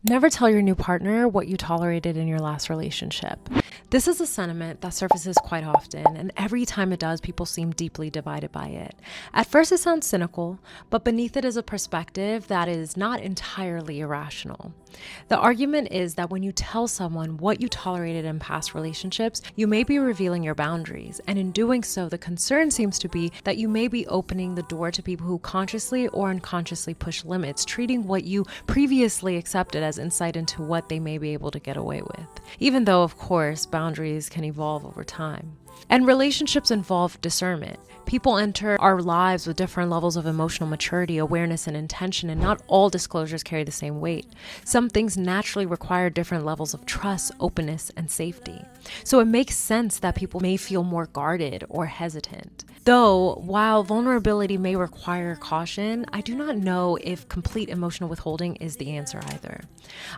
Never tell your new partner what you tolerated in your last relationship. This is a sentiment that surfaces quite often, and every time it does, people seem deeply divided by it. At first, it sounds cynical, but beneath it is a perspective that is not entirely irrational. The argument is that when you tell someone what you tolerated in past relationships, you may be revealing your boundaries, and in doing so, the concern seems to be that you may be opening the door to people who consciously or unconsciously push limits, treating what you previously accepted as insight into what they may be able to get away with. Even though, of course, boundaries can evolve over time. And relationships involve discernment. People enter our lives with different levels of emotional maturity, awareness, and intention, and not all disclosures carry the same weight. Some things naturally require different levels of trust, openness, and safety. So it makes sense that people may feel more guarded or hesitant. Though, while vulnerability may require caution, I do not know if complete emotional withholding is the answer either.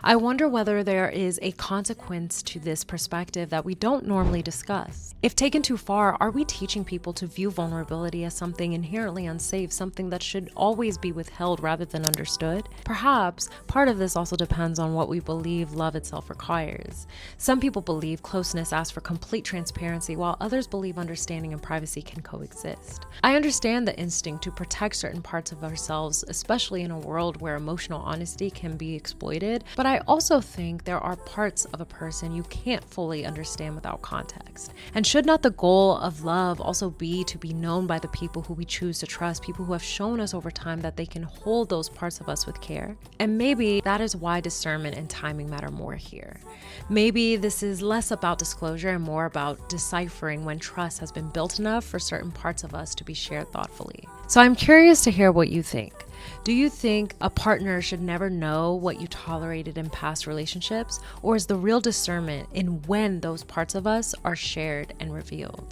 I wonder whether there is a consequence to this perspective that we don't normally discuss. If taken too far, are we teaching people to view vulnerability as something inherently unsafe, something that should always be withheld rather than understood? Perhaps part of this also depends on what we believe love itself requires. Some people believe closeness asks for complete transparency, while others believe understanding and privacy can coexist. I understand the instinct to protect certain parts of ourselves, especially in a world where emotional honesty can be exploited, but I also think there are parts of a person you can't fully understand without context. And should not the goal of love also be to be known by the people who we choose to trust, people who have shown us over time that they can hold those parts of us with care? And maybe that is why discernment and timing matter more here. Maybe this is less about disclosure and more about deciphering when trust has been built enough for certain parts of us to be shared thoughtfully. So I'm curious to hear what you think. Do you think a partner should never know what you tolerated in past relationships, or is the real discernment in when those parts of us are shared and revealed?